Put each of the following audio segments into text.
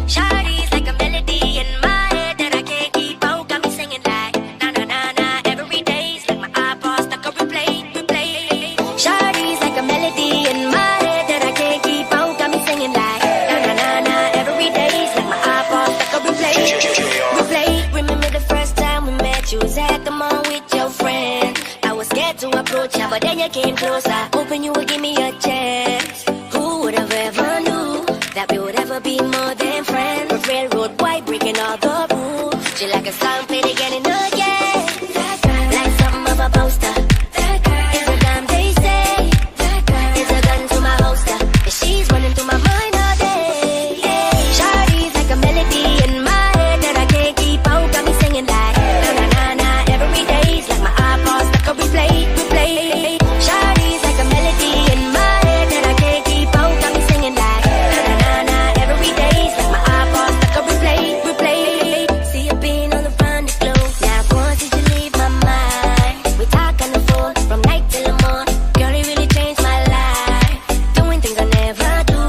Shawty's like a melody in my head that I can't keep out. Got me singing like na na na na. Every day's like my iPod stuck on replay, replay. Shawty's like a melody in my head that I can't keep out. Got me singing like na na na na. Every day's like my iPod stuck on replay, replay. Remember the first time we met? You was at the mall with your friend. I was scared to approach ya, but then you came closer, hoping you would give me a chance. Who would have ever knew that we would ever be more than friends? A railroad white breaking all the rules. She like a song played again and again. Like something of a poster. It's a damn they say. It's a gun to my holster, and she's running through my mind all day. Shawty's like a melody in my head that I can't keep out. Got me singing like na na na na. Every day's like my iPod stuck on replay, replay. Shawty's like a melody in my head that I can't keep out. Got me singing like na na na na. Every day's like my iPod stuck on replay, replay. See you being all around the globe. Now once did you leave my mind? We talk on the phone from night till the morning. Girl, it really changed my life. Doing things I never do.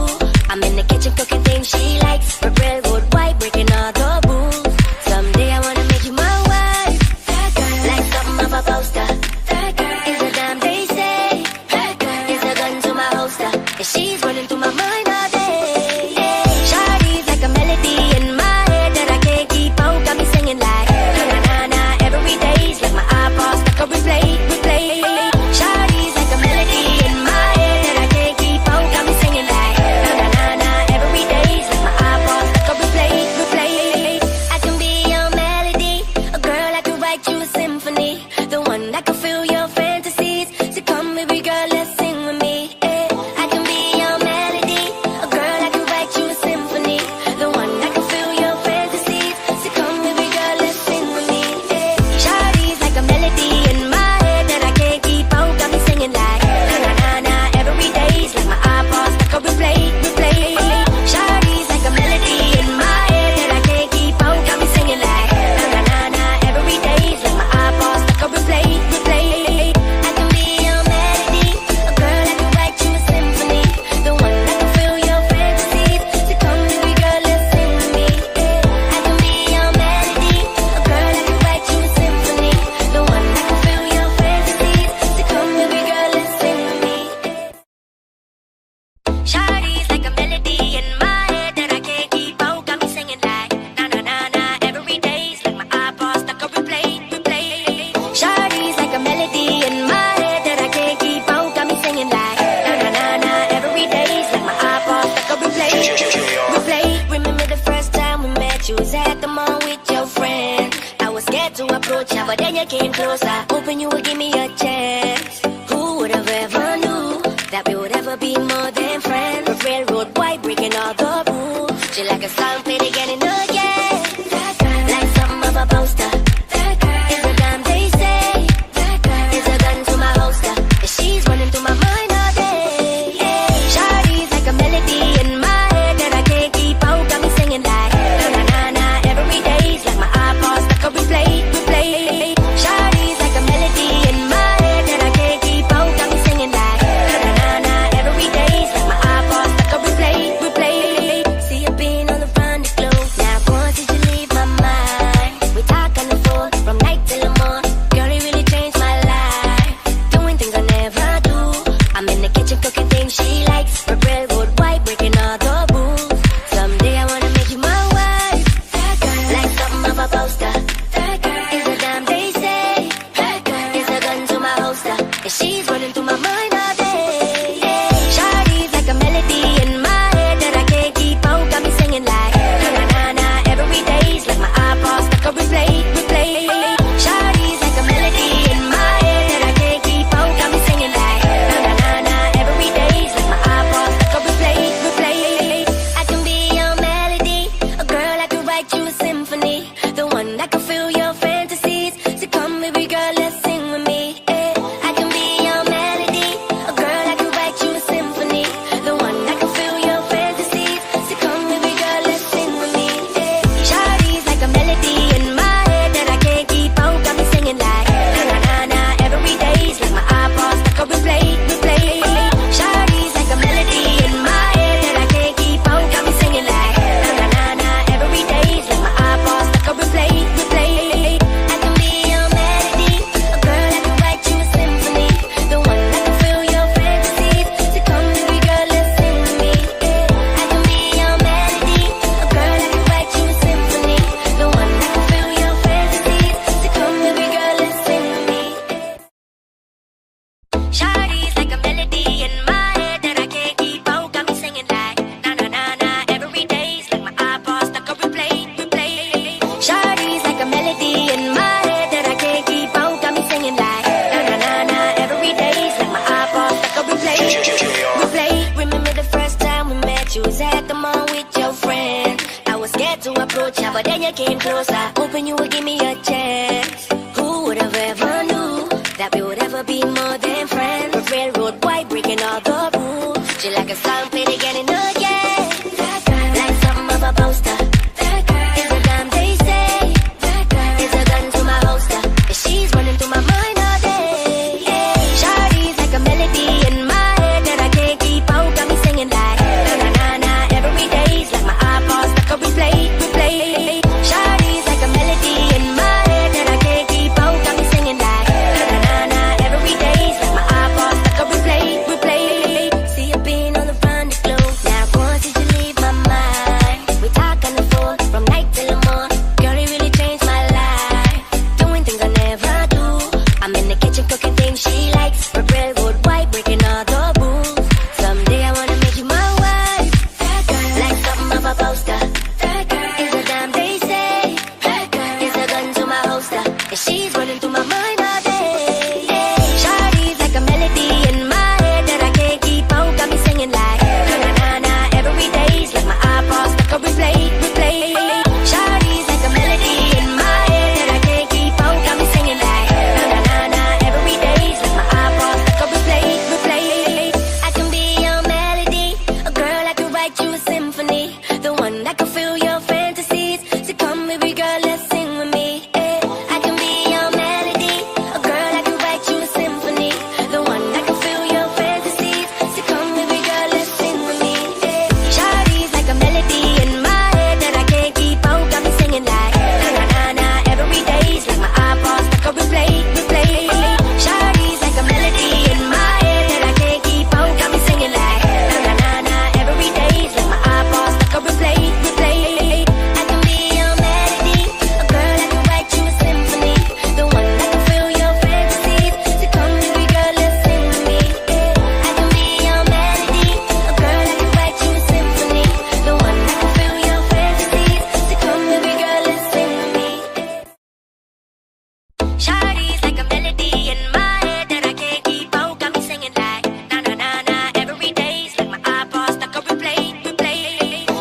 I'm in the kitchen cooking things she likes. Her railroad white breaking all the rules. Someday I wanna make you my wife. Like something of a poster. It's a damn they say. It's a gun to my holster, and she's running through my mind all day. Shawty's like a melody in my head that I can't keep out. Got me singing like na na na na. Every day's like my iPod stuck on replay, replay. Shawty's like a melody in my head that I can't keep out. Got me singing like na na na na. Every day's like my iPod stuck on replay, replay. I can be your melody, a girl I could write you a symphony, the one that can fill your fantasies. So come, baby girl, let's sing with me. I can be your melody, a girl I could write you a symphony, the one that can fill your fantasies. So come, baby girl, let's sing with me. Shawty's like a melody in my head that I can't keep out. Got me singing like na na na na. Every day's like my iPod stuck on replay, replay. Shawty's like a melody in my head that I can't keep out. Got me singing like na na na na. Every day's like my iPod stuck on replay, replay. I can be your melody, a girl I can write you a symphony, the one that can fill your fantasies. So come, baby girl, let's sing with me. I can be your melody, a girl I can write you a symphony, the one that can fill your fantasies. So come, baby girl, let's sing with me. Shawty's like a melody in my head that I can't keep out. Got me singing like na na na na. Every day's like my iPod stuck on replay, replay. Shawty's like a melody in my head that I can't keep out. Got me singing like na na na na. Every day's like my iPod stuck on replay, replay. Remember the first time we met? You was at the mall with your friend. I was scared to approach ya, but then you came closer, hoping you would give me a chance. Who would have ever knew that we would ever be more than friends? A railroad white breaking all the rules. She like a song played again and again. Like something of a poster. It's a damn they say. It's a gun to my holster, and she's running through my mind all day. Shawty's like a melody in my head that I can't keep out. Got me singing like na na na na. Every day's like my iPod stuck on replay, replay. Shawty's like a melody in my head that I can't keep out. Got me singing like na na na na. Every day's like my iPod stuck on replay, replay. See you being all around the globe. scared to approach her, but then you came closer, hoping you would give me a chance. Who would have ever knew that we would ever be more than friends? A railroad white breaking all the rules. She like a song played again and again. Like something of a poster. It's a damn they say. It's a gun to my holster. And she's running through my mind all day. Shawty's like a melody in my head that I can't keep out. Got me singing like na na na na every day's like my iPod stuck on replay. Shawty's like a melody in my head that I can't keep out. Got me singing like na na na na every day's like my iPod stuck on replay. See you being on the front of clothes. Now once did you leave my mind? We talk on the phone from night till the morning. Girl, it really changed my life. Doing things I never do. I'm in the kitchen cooking things she likes. We're railroad white breaking all the rules. Someday I wanna make you my wife. Like something of a poster. It's a damn they say. It's a gun to my holster. And she's running through my mind all day. Shawty's like a melody in my head that I can't keep out. Got me singing like na na na na every day's like my iPod stuck on replay. Shawty's like a melody in my head that I can't keep out. Got me singing like na na na na every day's like my iPod stuck on replay. I can be your melody, a girl I can write you a symphony, the one that can fill your fantasies. So come, baby girl, let's sing with me. I can be your melody, a girl I can write you a symphony, the one that can fill your fantasies. So come, baby girl, let's sing with me. Shawty's like a melody in my head that I can't keep out. Got me singing like na na na na every day's like my iPod stuck on replay. Shawty's like a melody in my head that I can't keep out. Got me singing like na na na na every day's like my iPod stuck on replay. I can be your melody, a girl I can write you a symphony, the one that can fill your fantasies. So come, baby girl, let's sing with me. I can be your melody, a girl I can write you a symphony, the one that can fill your fantasies. So come, baby girl, let's sing with me. Shawty's like a melody in my head that I can't keep out. Got me singing like na na na na every day's like my iPod stuck on replay.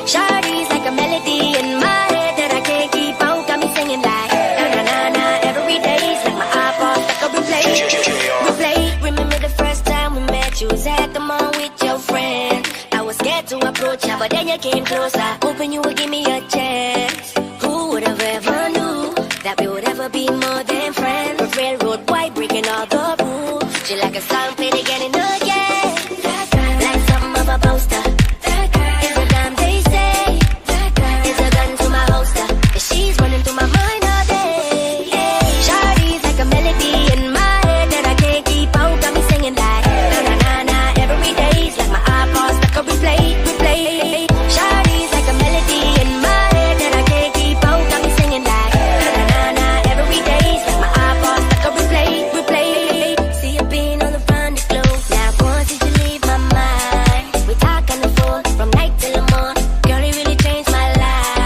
Shawty's like a melody in my head that I can't keep out. Got me singing like na na na na every day's like my iPod stuck on replay. Remember the first time we met? You was at the mall with your friend. I was scared to approach her, but then you came closer, hoping you would give me a chance. Who would have ever knew that we would ever be more than friends? A railroad white breaking all the rules. She like a song